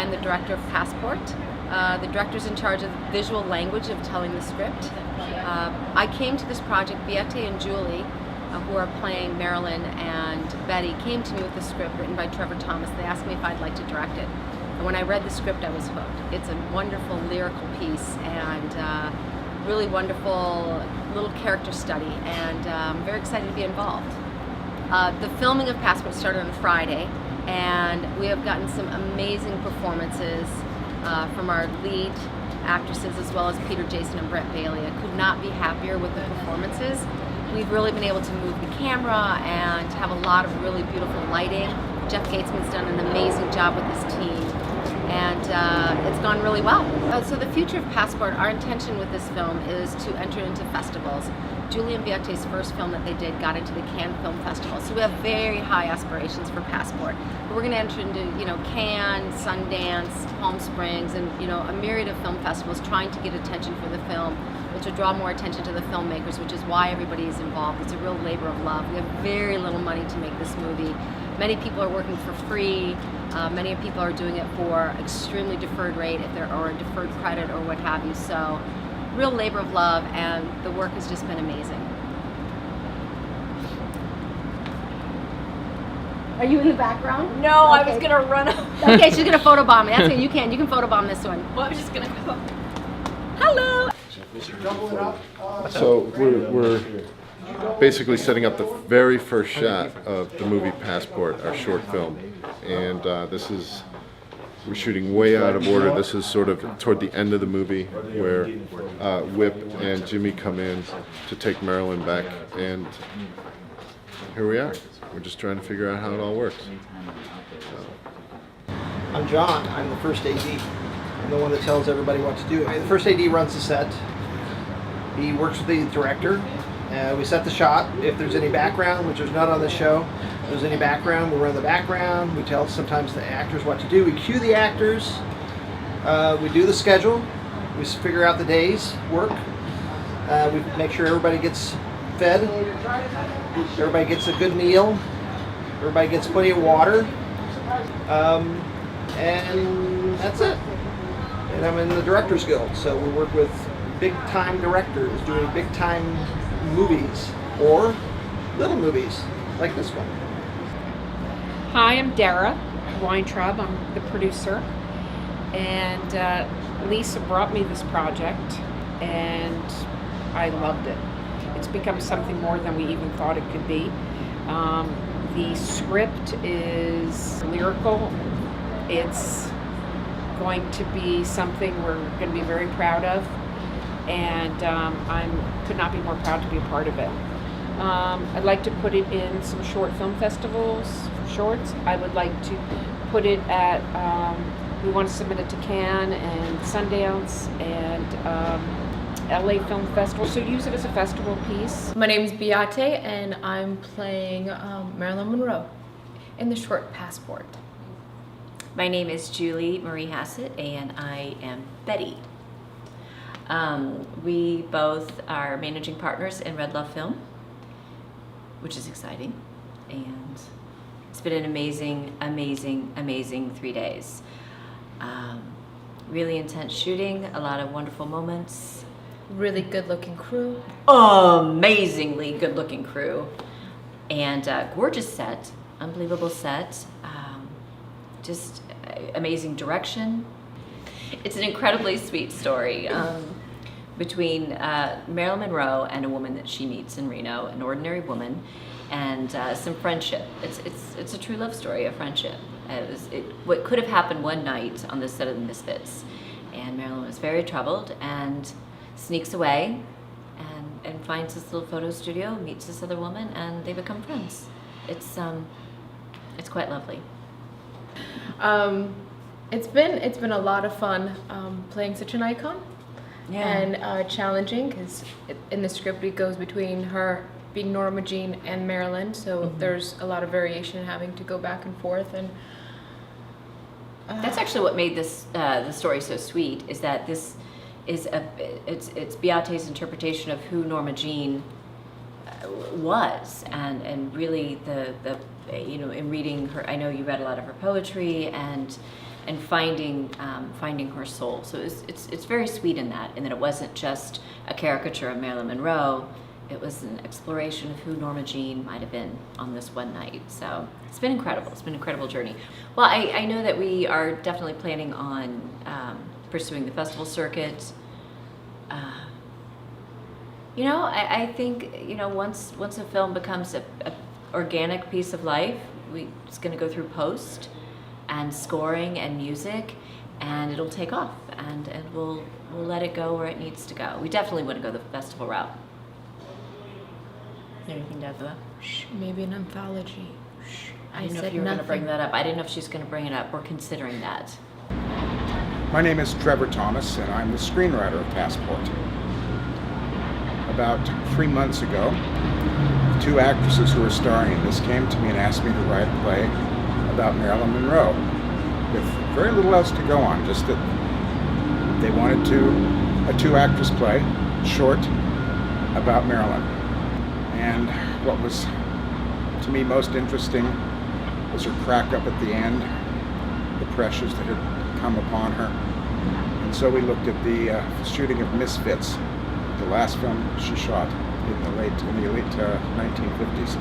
I'm the director of Passport. The director's in charge of the visual language of telling the script. I came to this project, Beate and Julie, who are playing Marilyn and Betty, came to me with the script written by Trevor Thomas. They asked me if I'd like to direct it. And when I read the script, I was hooked. It's a wonderful lyrical piece and really wonderful little character study, and I'm very excited to be involved. The filming of Passport started on Friday, and we have gotten some amazing performances from our lead actresses as well as Peter Jason and Brett Bailey. I could not be happier with the performances. We've really been able to move the camera and have a lot of really beautiful lighting. Jeff Gatesman's done an amazing job with his team, and it's gone really well. So the future of Passport, our intention with this film is to enter into festivals. Julie and Beate's first film that they did got into the Cannes Film Festival, so we have very high aspirations for Passport. But we're going to enter into, Cannes, Sundance, Palm Springs, and a myriad of film festivals, trying to get attention for the film, which will draw more attention to the filmmakers, which is why everybody is involved. It's a real labor of love. We have very little money to make this movie. Many people are working for free. Many people are doing it for extremely deferred rate, or a deferred credit or what have you. So, real labor of love, and the work has just been amazing. Are you in the background? No, okay. I was gonna run up. Okay, she's gonna photobomb me. That's okay. You can photobomb this one. Well, I was just gonna go. Hello. So we're basically setting up the very first shot of the movie Passport, our short film, and we're shooting way out of order. This is sort of toward the end of the movie where Whip and Jimmy come in to take Marilyn back, and here we are. We're just trying to figure out how it all works. I'm John. I'm the first AD. I'm the one that tells everybody what to do. The first AD runs the set. He works with the director. We set the shot. If there's any background, which there's none on the show, if there's any background, we run the background. We tell sometimes the actors what to do. We cue the actors. We do the schedule. We figure out the day's work. We make sure everybody gets fed. Everybody gets a good meal. Everybody gets plenty of water. And that's it. And I'm in the Directors Guild, so we work with big-time directors doing big-time movies or little movies like this one. Hi, I'm Dara Weintraub. I'm the producer, and Lisa brought me this project, and I loved it. It's become something more than we even thought it could be. The script is lyrical. It's going to be something we're going to be very proud of, and I could not be more proud to be a part of it. I'd like to put it in some short film festivals for shorts. I would like to put it at, we want to submit it to Cannes and Sundance and LA Film Festival, so use it as a festival piece. My name is Beate, and I'm playing Marilyn Monroe in the short Passport. My name is Julie Marie Hassett, and I am Betty. We both are managing partners in Red Love Film, which is exciting, and it's been an amazing, amazing, amazing 3 days. Really intense shooting, a lot of wonderful moments. Really good-looking crew. Amazingly good-looking crew, and gorgeous set, unbelievable set. Just amazing direction. It's an incredibly sweet story between Marilyn Monroe and a woman that she meets in Reno, an ordinary woman, and some friendship. It's a true love story of friendship. What could have happened one night on the set of The Misfits, and Marilyn was very troubled and sneaks away and finds this little photo studio, meets this other woman, and they become friends. It's quite lovely. It's been a lot of fun playing such an icon, and challenging, because in the script it goes between her being Norma Jean and Marilyn, so there's a lot of variation having to go back and forth, and that's actually what made this the story so sweet, is that this is it's Beate's interpretation of who Norma Jean was, and really the in reading her, I know you read a lot of her poetry, and and finding her soul. So it's very sweet in that it wasn't just a caricature of Marilyn Monroe. It was an exploration of who Norma Jean might have been on this one night. So it's been incredible. It's been an incredible journey. Well, I know that we are definitely planning on pursuing the festival circuit. I think, once a film becomes a organic piece of life, it's going to go through post and scoring and music, and it'll take off, and we'll let it go where it needs to go. We definitely want to go the festival route. Anything to add to that? Maybe an anthology. I didn't know if you were going to bring that up. I didn't know if she's going to bring it up. We're considering that. My name is Trevor Thomas, and I'm the screenwriter of Passport. About 3 months ago, 2 actresses who were starring in this came to me and asked me to write a play about Marilyn Monroe, with very little else to go on, just that they wanted a 2-actress play, short, about Marilyn. And what was, to me, most interesting was her crack up at the end, the pressures that had come upon her. And so we looked at the shooting of Misfits, the last film she shot in the late 1950s.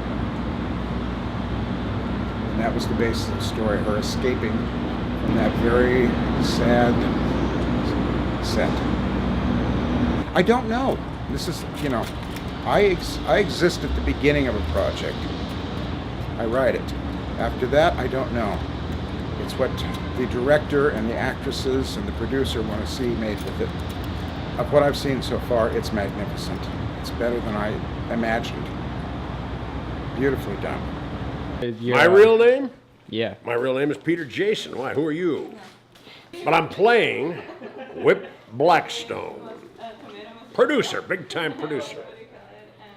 And that was the basis of the story, her escaping from that very sad set. I don't know. This is, I exist at the beginning of a project. I write it. After that, I don't know. It's what the director and the actresses and the producer want to see made with it. Of what I've seen so far, it's magnificent. It's better than I imagined. Beautifully done. My real name? Yeah. My real name is Peter Jason. Why? Who are you? But I'm playing Whip Blackstone. Producer, big time producer.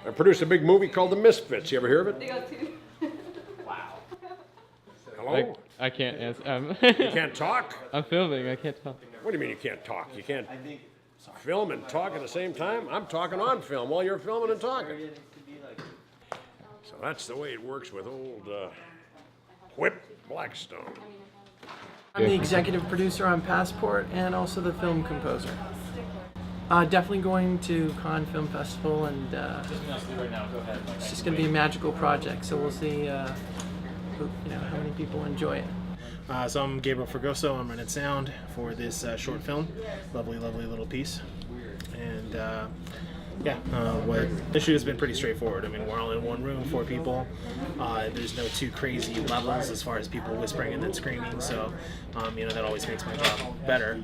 I produced a big movie called The Misfits. You ever hear of it? Wow. Hello? I can't answer. You can't talk? I'm filming. I can't talk. What do you mean you can't talk? You can't film and talk at the same time? I'm talking on film while you're filming and talking. So that's the way it works with old Whip Blackstone. I'm the executive producer on Passport and also the film composer. Definitely going to Cannes Film Festival, and it's just going to be a magical project. So we'll see, how many people enjoy it. So I'm Gabriel Fergoso. I'm running sound for this short film. Lovely, lovely little piece. And the issue has been pretty straightforward. I mean, we're all in one room, 4 people. There's no too crazy levels as far as people whispering and then screaming. So, that always makes my job better.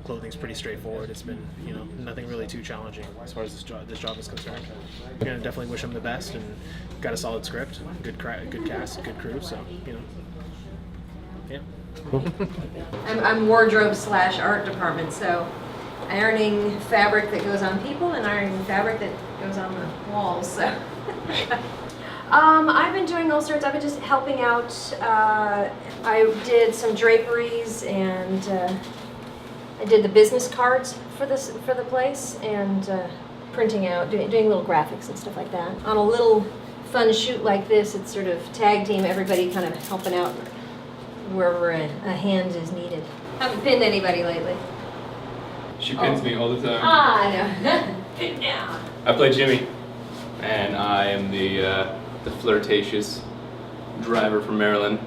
Clothing's pretty straightforward. It's been, nothing really too challenging as far as this job is concerned. Definitely wish them the best, and got a solid script, good cast, good crew. So, yeah. Cool. I'm wardrobe / art department, so ironing fabric that goes on people and ironing fabric that goes on the walls. So. I've been doing all sorts. I've been just helping out. I did some draperies, and I did the business cards for the place, and printing out, doing little graphics and stuff like that. On a little fun shoot like this, it's sort of tag team, everybody kind of helping out wherever a hand is needed. Haven't pinned anybody lately. She pins me all the time. I know. Pin down. I play Jimmy, and I am the flirtatious driver from Maryland.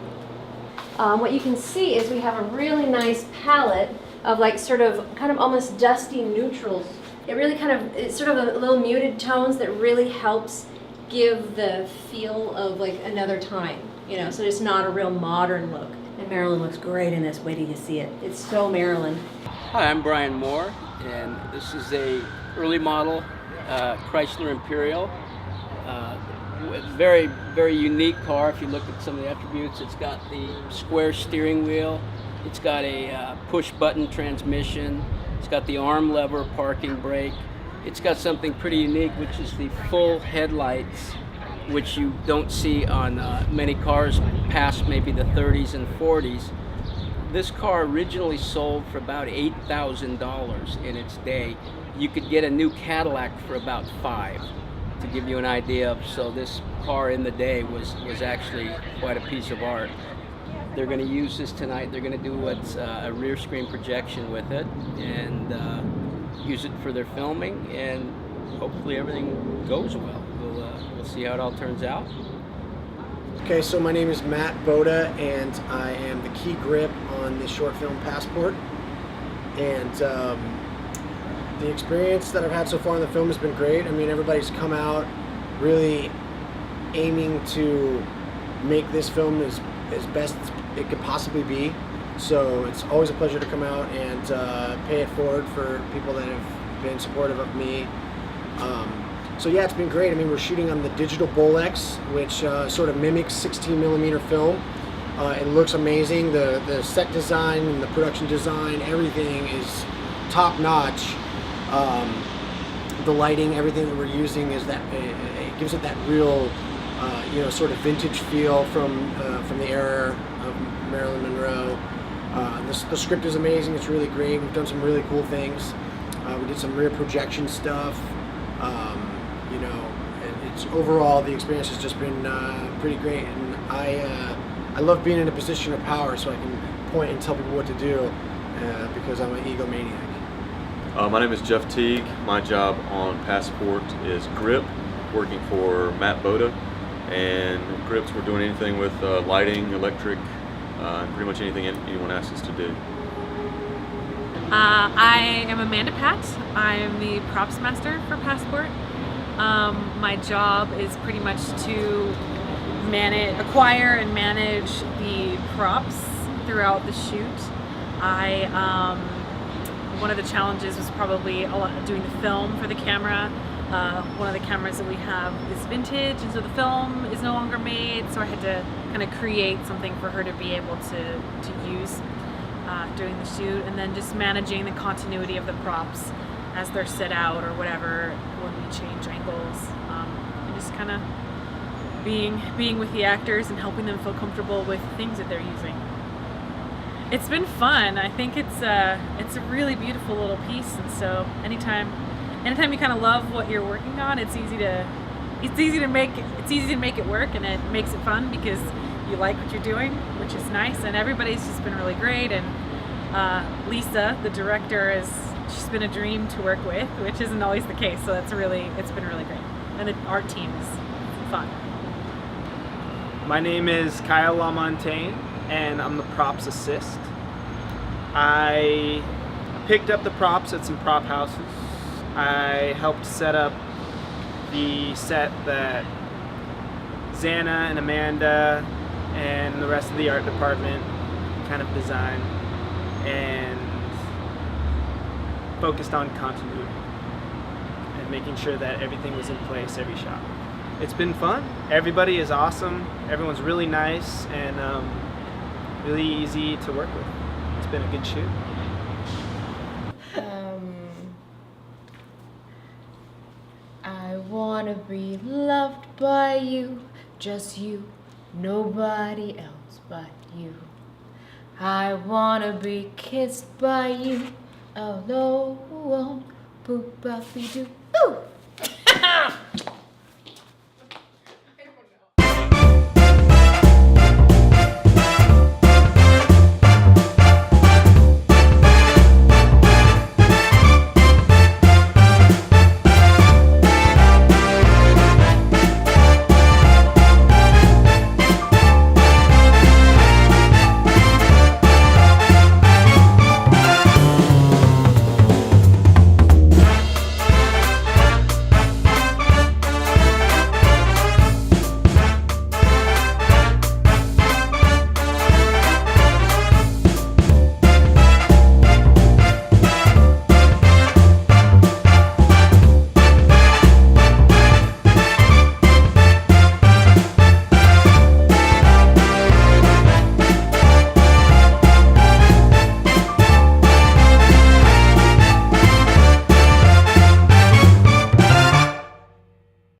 What you can see is we have a really nice palette of kind of almost dusty neutrals. It really it's sort of a little muted tones that really helps give the feel of like another time, so it's not a real modern look. And Marilyn looks great in this. Wait till you see it. It's so Marilyn. Hi, I'm Brian Moore, and this is a early model Chrysler Imperial. Very, very unique car. If you look at some of the attributes, it's got the square steering wheel. It's got a push-button transmission. It's got the arm lever parking brake. It's got something pretty unique, which is the full headlights, which you don't see on many cars past maybe the 30s and 40s. This car originally sold for about $8,000 in its day. You could get a new Cadillac for about $5,000, to give you an idea of. So this car in the day was actually quite a piece of art. they're going to use this tonight. They're going to do what's a rear screen projection with it and use it for their filming, and hopefully everything goes well. We'll see how it all turns out. Okay, so my name is Matt Boda, and I am the key grip on the short film Passport. And the experience that I've had so far in the film has been great. I mean, everybody's come out really aiming to make this film as best as it could possibly be. So it's always a pleasure to come out and pay it forward for people that have been supportive of me. So yeah, it's been great. I mean, we're shooting on the digital Bolex, which sort of mimics 16mm film. It looks amazing. The set design and the production design, everything is top notch. The lighting, everything that we're using is that it gives it that real, sort of vintage feel from the era of Marilyn Monroe. The script is amazing. It's really great. We've done some really cool things. We did some rear projection stuff. It's overall the experience has just been pretty great, and I love being in a position of power so I can point and tell people what to do because I'm an egomaniac. My name is Jeff Teague. My job on Passport is grip, working for Matt Boda, and grips we're doing anything with lighting, electric, pretty much anything anyone asks us to do. I am Amanda Pat. I am the props master for Passport. My job is pretty much to acquire and manage the props throughout the shoot. One of the challenges was probably doing the film for the camera. One of the cameras that we have is vintage, and so the film is no longer made, so I had to kind of create something for her to be able to use during the shoot, and then just managing the continuity of the props as they're set out or whatever when we change angles, and just kind of being with the actors and helping them feel comfortable with things that they're using. It's been fun. I think it's a really beautiful little piece, and so anytime you kind of love what you're working on, it's easy to make it work, and it makes it fun because you like what you're doing, which is nice. And everybody's just been really great, and Lisa, the director, she's been a dream to work with, which isn't always the case, so it's been really great. And the art team is fun. My name is Kyle LaMontagne, and I'm the props assist. I picked up the props at some prop houses. I helped set up the set that Xana and Amanda and the rest of the art department kind of designed, and focused on continuity and making sure that everything was in place every shot. It's been fun. Everybody is awesome. Everyone's really nice and really easy to work with. It's been a good shoot. I wanna be loved by you, just you, nobody else but you. I wanna be kissed by you, alone, boop, boppy doo.